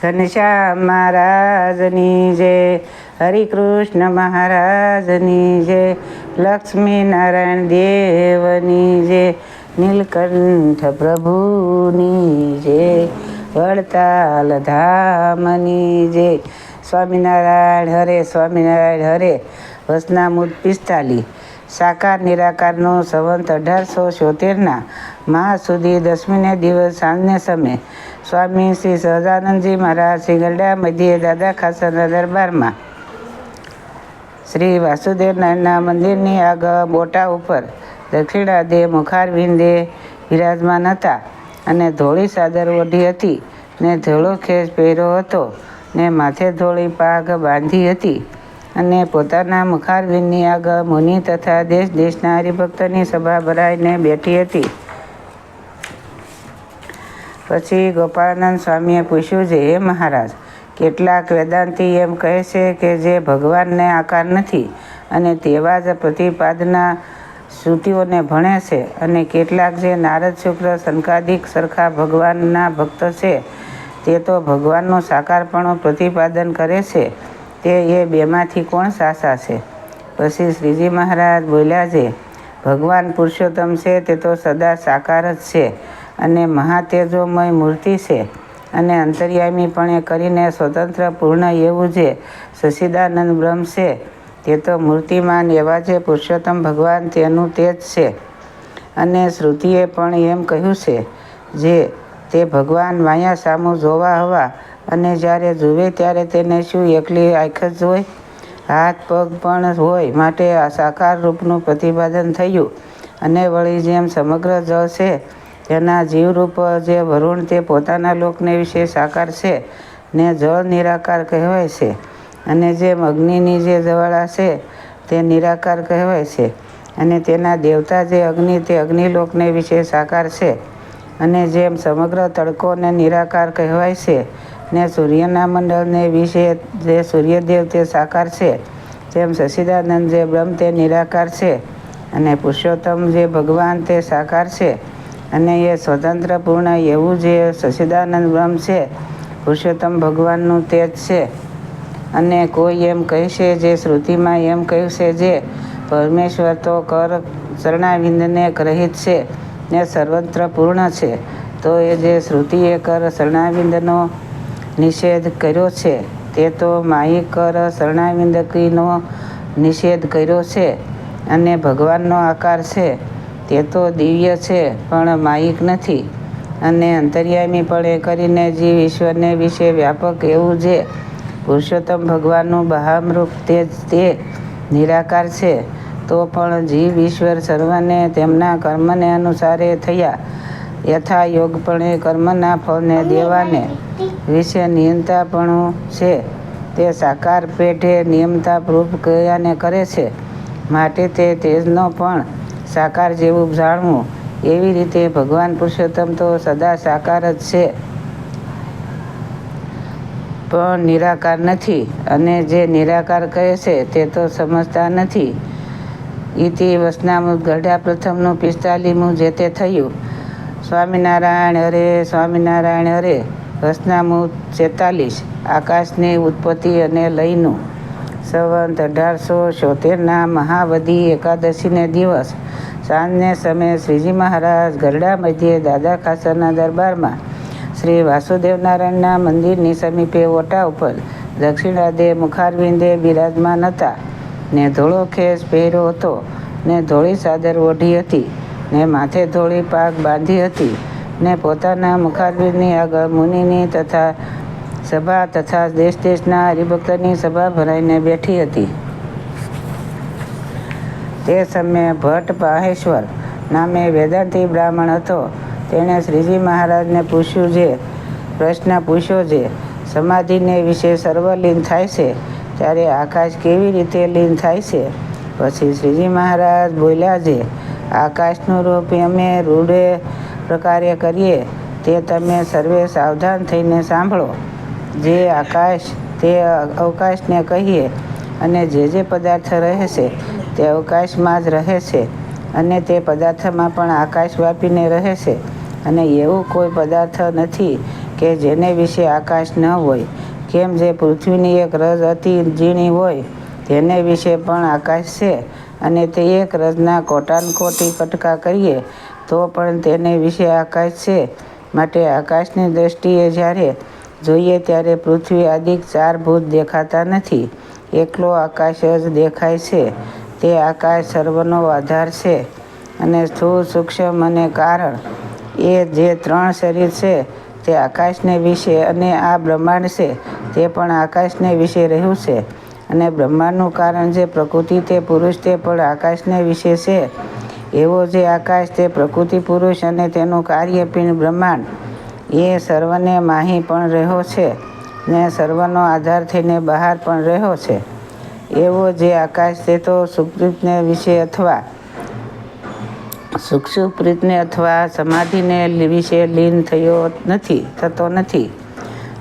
ઘનશ્યામ મહારાજની જય, હરિકૃષ્ણ મહારાજની જય, લક્ષ્મી નારાયણ દેવની જય, નીલકંઠ પ્રભુની જય, વડતાલ ધામની જય. સ્વામિનારાયણ હરે, સ્વામિનારાયણ હરે. વચનામૃત 45. સાકાર નિરાકારનો સંવંત 1876 માહ સુધી 10મીને દિવસ સાંજને સમયે સ્વામી શ્રી સહજાનંદજી મહારાજ શ્રી ગરડા મધ્યે દાદા ખાસરના દરબારમાં શ્રી વાસુદેવ નારાયણના મંદિરની આગળ બોટા ઉપર દક્ષિણાદે મુખારવિંદે બિરાજમાન હતા અને ધોળી ચાદર ઓઢી હતી ને ધોળો ખેસ પહેર્યો હતો ને માથે ધોળી પાઘ બાંધી હતી અને પોતાના મુખારવિંદની આગળ મુનિ તથા દેશ દેશના હરિભક્તની સભા ભરાઈને બેઠી હતી. પછી ગોપાળાનંદ સ્વામીએ પૂછ્યું છે, હે મહારાજ, કેટલાક વેદાંતી એમ કહે છે કે જે ભગવાનને આકાર નથી અને તેવા જ પ્રતિપાદના શ્રુતિઓને ભણે છે, અને કેટલાક જે નારદ શુક્ર સનકાદિક સરખા ભગવાનના ભક્ત છે તે તો ભગવાનનું સાકારપણું પ્રતિપાદન કરે છે, તે એ બેમાંથી કોણ સાચા છે? પછી શ્રીજી મહારાજ બોલ્યા છે, ભગવાન પુરુષોત્તમ છે તે તો સદા સાકાર જ છે અને મહાતેજોમય મૂર્તિ છે અને અંતર્યામીપણે કરીને સ્વતંત્ર પૂર્ણ એવું જે સચ્ચિદાનંદ બ્રહ્મ છે તે તો મૂર્તિમાન એવા જે પુરુષોત્તમ ભગવાન તેનું તેજ છે. અને શ્રુતિએ પણ એમ કહ્યું છે જે તે ભગવાન માયા સામું જોવા હવા અને જ્યારે જુએ ત્યારે તેને શું એકલી આંખ જ હોય? હાથ પગ પણ હોય માટે આ સાકાર રૂપનું પ્રતિપાદન થયું. અને વળી જેમ સમગ્ર જળ છે તેના જીવરૂપ જે વરુણ તે પોતાના લોકને વિશે સાકાર છે ને જળ નિરાકાર કહેવાય છે, અને જેમ અગ્નિની જે જ્વાળા છે તે નિરાકાર કહેવાય છે, અને તેના દેવતા જે અગ્નિ તે અગ્નિલોકને વિશે સાકાર છે, અને જેમ સમગ્ર તડકોને નિરાકાર કહેવાય છે ને સૂર્યના મંડળને વિશે જે સૂર્યદેવ તે સાકાર છે, તેમ સચ્ચિદાનંદ જે બ્રહ્મ તે નિરાકાર છે, અને પુરુષોત્તમ જે ભગવાન તે સાકાર છે, અને એ સ્વતંત્ર પૂર્ણ એવું જે સચ્ચિદાનંદ બ્રહ્મ છે પુરુષોત્તમ ભગવાનનું તેજ છે. અને કોઈ એમ કહેશે જે શ્રુતિમાં એમ કહ્યું છે જે પરમેશ્વર તો કર ચરણાવિંદને રહિત છે ને સર્વત્ર પૂર્ણ છે, તો એ જે શ્રુતિએ કર ચરણાવિંદનો નિષેધ કર્યો છે તે તો માયિક કર ચરણાવિંદકીનો નિષેધ કર્યો છે. અને ભગવાનનો આકાર છે તે તો દિવ્ય છે પણ માયિક નથી, અને અંતર્યામીપણે કરીને જીવ ઈશ્વરને વિશે વ્યાપક એવું જે પુરુષોત્તમ ભગવાનનું બહામરૂપ તેજ તે નિરાકાર છે, તો પણ જીવ ઈશ્વર સર્વને તેમના કર્મને અનુસારે થયા યથા યોગપણે કર્મના ફળને દેવાને વિશે નિયંતાપણું છે તે સાકાર પેઠે નિયમતારૂપ ક્રિયાને કરે છે, માટે તે તેજનો પણ સાકાર જેવું જાણવું. એવી રીતે ભગવાન પુરુષોત્તમ તો સદા સાકાર જ છે પણ નિરાકાર નથી, અને જે નિરાકાર કહે છે તે તો સમજતા નથી. ઇતિ વચનામૃત ગરડા પ્રથમનું 45મું જે તે થયું. સ્વામિનારાયણ હરે, સ્વામિનારાયણ હરે. વચનામૃત 46. આકાશની ઉત્પત્તિ અને લયનું. સંવંત 1876 મહાવદી એકાદશીને દિવસ સાંજને સમયે શ્રીજી મહારાજ ગરડા મધ્યે દાદા ખાસરના દરબારમાં શ્રી વાસુદેવ નારાયણના મંદિરની સમીપે ઓટા ઉપર દક્ષિણાદે મુખારવિંદે બિરાજમાન હતા ને ધોળો ખેસ પહેર્યો હતો ને ધોળી ચાદર ઓઢી હતી ને માથે ધોળી પાઘ બાંધી હતી ને પોતાના મુખારવિંદની આગળ મુનિની તથા સભા તથા દેશ દેશના હરિભક્તની સભા ભરાઈને બેઠી હતી. તે સમયે ભટ્ટ પાહેશ્વર નામે વેદાંતી બ્રાહ્મણ હતો. તેણે શ્રીજી મહારાજને પ્રશ્ન પૂછ્યો છે, સમાધિને વિશે સર્વ લીન થાય છે ત્યારે આકાશ કેવી રીતે લીન થાય છે? પછી શ્રીજી મહારાજ બોલ્યા છે, આકાશનું રૂપ અમે રૂઢે પ્રકારે કરીએ તે તમે સર્વે સાવધાન થઈને સાંભળો. જે આકાશ તે અવકાશને કહીએ, અને જે પદાર્થ રહે છે તે અવકાશમાં જ રહે છે, અને તે પદાર્થમાં પણ આકાશ વ્યાપીને રહે છે, અને એવું કોઈ પદાર્થ નથી કે જેને વિશે આકાશ ન હોય. કેમ જે પૃથ્વીની એક રજ અતિ ઝીણી હોય તેને વિશે પણ આકાશ છે, અને તે એક રજના કોટાનકોટી કટકા કરીએ તો પણ તેને વિશે આકાશ છે. માટે આકાશની દ્રષ્ટિએ જ્યારે જોઈએ ત્યારે પૃથ્વી આદિક 4 ભૂત દેખાતા નથી, એકલો આકાશ જ દેખાય છે. તે આકાશ સર્વનો આધાર છે, અને સ્થૂળ, સૂક્ષ્મ અને કારણ એ જે 3 શરીર છે તે આકાશને વિશે, અને આ બ્રહ્માંડ છે તે પણ આકાશને વિશે રહ્યું છે. અને બ્રહ્માંડનું કારણ જે પ્રકૃતિ તે પુરુષ તે પણ આકાશને વિશે છે. એવો જે આકાશ તે પ્રકૃતિ પુરુષ અને તેનું કાર્ય પિંડ બ્રહ્માંડ એ સર્વને માહી પણ રહ્યો છે, ને સર્વનો આધાર થઈને બહાર પણ રહ્યો છે. એવો જે આકાશ તે તો સુષુપ્તિને વિશે અથવા સુષુપ્તિને અથવા સમાધિને વિશે લીન થતો નથી.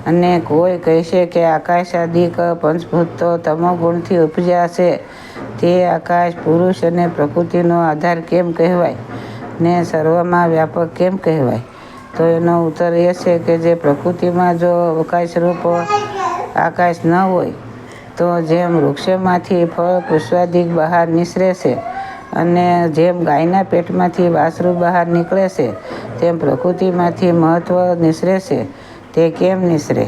અને કોઈ કહેશે કે આકાશ આદિક પંચભૂત તો તમોગુણથી ઉપજ્યા છે, તે આકાશ પુરુષ અને પ્રકૃતિનો આધાર કેમ કહેવાય, ને સર્વમાં વ્યાપક કેમ કહેવાય? તો એનો ઉત્તર એ છે કે જે પ્રકૃતિમાં જો અવકાશરૂપ આકાશ ન હોય તો જેમ વૃક્ષમાંથી ફળ પુષ્પાદિક બહાર નિસરે છે, અને જેમ ગાયના પેટમાંથી વાછરું બહાર નીકળે છે, તેમ પ્રકૃતિમાંથી મહત્વ નિસરે છે. તે કેમ નિસરે?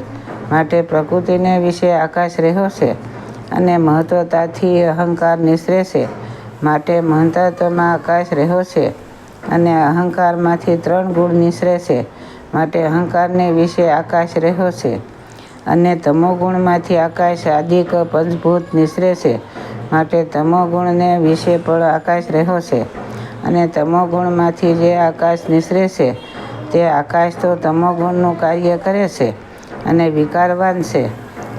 માટે પ્રકૃતિને વિશે આકાશ રહ્યો છે, અને મહત્વતાથી અહંકાર નિસરે છે. માટે મહત્તાત્વમાં આકાશ રહ્યો છે, અને અહંકારમાંથી 3 ગુણ નિસરે છે. માટે અહંકારને વિશે આકાશ રહ્યો છે. અને તમોગુણમાંથી આકાશ આદિક પંચભૂત નિસરે છે. માટે તમોગુણને વિશે પણ આકાશ રહ્યો છે. અને તમોગુણમાંથી જે આકાશ નિસરે છે તે આકાશ તો તમોગુણનું કાર્ય કરે છે, અને વિકારવાન છે.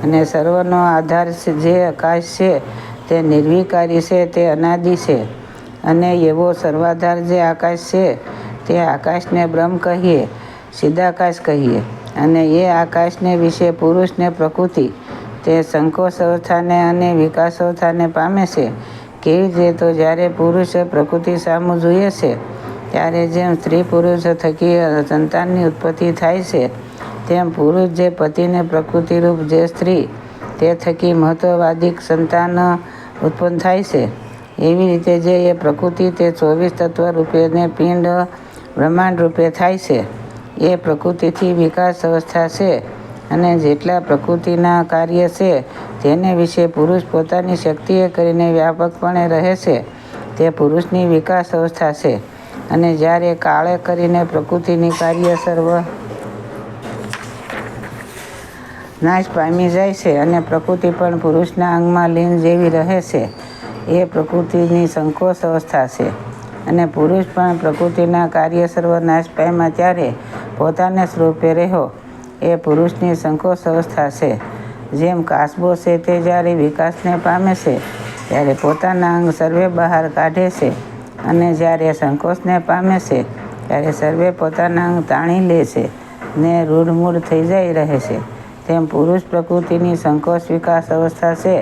અને સર્વનો આધાર જે આકાશ છે તે નિર્વિકારી છે, તે અનાદિ છે. અને એવો સર્વાધાર જે આકાશ છે તે આકાશને બ્રહ્મ કહીએ, ચિદાકાશ કહીએ. અને એ આકાશને વિશે પુરુષ ને પ્રકૃતિ તે સંકોચ અવસ્થાને અને વિકાસ અવસ્થાને પામે છે. કેવી જ તો જ્યારે પુરુષ પ્રકૃતિ સામું જુએ છે ત્યારે જેમ સ્ત્રી પુરુષ થકી સંતાનની ઉત્પત્તિ થાય છે, તેમ પુરુષ જે પતિને પ્રકૃતિરૂપ જે સ્ત્રી તે થકી મહત્વાદિક સંતાન ઉત્પન્ન થાય છે. એવી રીતે જે એ પ્રકૃતિ તે 24 તત્વ રૂપે ને પિંડ બ્રહ્માંડ રૂપે થાય છે, એ પ્રકૃતિથી વિકાસ અવસ્થા છે. અને જેટલા પ્રકૃતિના કાર્ય છે તેને વિશે પુરુષ પોતાની શક્તિએ કરીને વ્યાપકપણે રહે છે, તે પુરુષની વિકાસ અવસ્થા છે. અને જ્યારે કાળે કરીને પ્રકૃતિની કાર્ય સર્વ નાશ પામી જાય છે, અને પ્રકૃતિ પણ પુરુષના અંગમાં લીન જેવી રહે છે, એ પ્રકૃતિની સંકોચ અવસ્થા છે. અને પુરુષ પણ પ્રકૃતિના કાર્ય સર્વ નાશ પામ્યા ત્યારે પોતાને સ્વરૂપે રહ્યો, એ પુરુષની સંકોચ અવસ્થા છે. જેમ કાચબો છે તે જ્યારે વિકાસને પામે છે ત્યારે પોતાના અંગ સર્વે બહાર કાઢે છે, અને જ્યારે સંકોચને પામે છે ત્યારે સર્વે પોતાના અંગ તાણી લે છે, ને રૂઢમૂળ થઈ જાય રહે છે. તેમ પુરુષ પ્રકૃતિની સંકોચ વિકાસ અવસ્થા છે.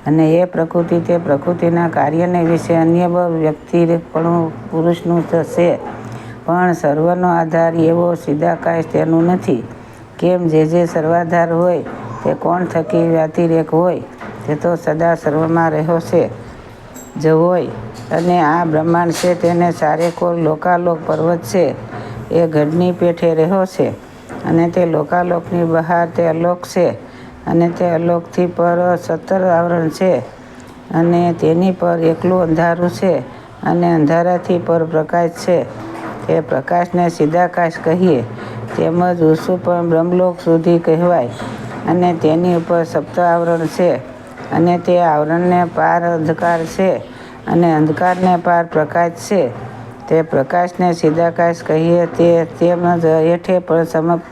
અને એ પ્રકૃતિ તે પ્રકૃતિના કાર્યને વિશે અન્ય વ્યક્તિપણું પુરુષનું છે, પણ સર્વનો આધાર એવો ચિદાકાશ તેનું નથી. કેમ જે સર્વાધાર હોય તે કોણ થકી વ્યતિરેક હોય, તે તો સદા સર્વમાં રહ્યો છે જ હોય. અને આ બ્રહ્માંડ છે તેને ચારે કોર લોકાલોક પર્વત છે એ ગઢની પેઠે રહ્યો છે. અને તે લોકાલોકની બહાર તે અલોક છે, અને તે અલોકથી પર 17 આવરણ છે, અને તેની પર એકલું અંધારું છે, અને અંધારાથી પર પ્રકાશ છે. તે પ્રકાશને ચિદાકાશ કહીએ. તેમજ ઉષુ પણ બ્રહ્મલોક સુધી કહેવાય. અને તેની ઉપર 7 આવરણ છે, અને તે આવરણને પાર અંધકાર છે, અને અંધકારને પાર પ્રકાશ છે. તે પ્રકાશને ચિદાકાશ કહીએ. તેમજ હેઠે પણ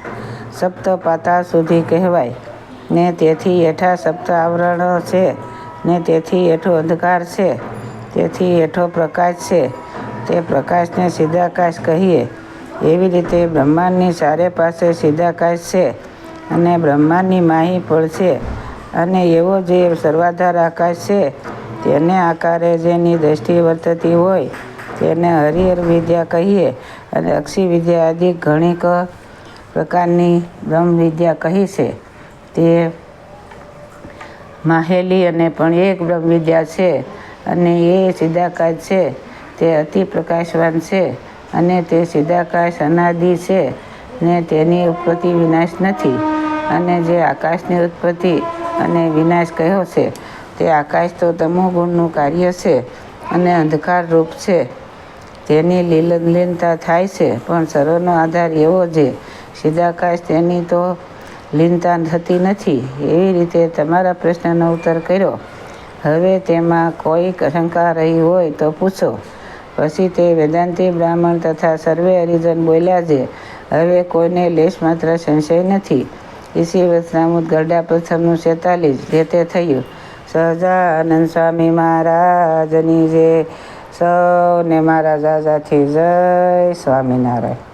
7 પાતાળ સુધી કહેવાય. ને તેથી હેઠા 7 આવરણ છે, ને તેથી હેઠો અંધકાર છે, તેથી હેઠો પ્રકાશ છે. તે પ્રકાશને ચિદાકાશ કહીએ. એવી રીતે બ્રહ્માંડની ચારે પાસે ચિદાકાશ છે, અને બ્રહ્માંડની માહી પણ છે. અને એવો જે સર્વાધાર આકાશ છે તેને આકારે જેની દ્રષ્ટિ વર્તતી હોય તેને હરિહર વિદ્યા કહીએ. અને અક્ષી વિદ્યા આદિ ગણિક પ્રકારની બ્રહ્મ વિદ્યા કહી છે તે માહેલી અને પણ એક બ્રહ્મ વિદ્યા છે, અને એ સિદ્ધાકાશ છે તે અતિ પ્રકાશવાન છે, અને તે સિદ્ધાકાશ અનાદિ છે ને તેની ઉત્પત્તિ વિનાશ નથી. અને જે આકાશની ઉત્પત્તિ અને વિનાશ કહ્યો છે તે આકાશ તો તમોગુણનું કાર્ય છે અને અંધકાર રૂપ છે. તેની લીનતા થાય છે, પણ સર્વનો આધાર એવો જે સિદ્ધાકાશ તેની તો લીનતા થતી નથી. એવી રીતે તમારા પ્રશ્નનો ઉત્તર કર્યો. હવે તેમાં કોઈક શંકા રહી હોય તો પૂછો. પછી તે વેદાંતી બ્રાહ્મણ તથા સર્વે હરિજન બોલ્યા જે હવે કોઈને લેશ માત્ર સંશય નથી. ઇસી વચનામૃત ગરડા પ્રથમનું 46 જે તે થયું. સહજાનંદ સ્વામી મહારાજની જય. સૌને મારા જાજાથી જય સ્વામિનારાયણ.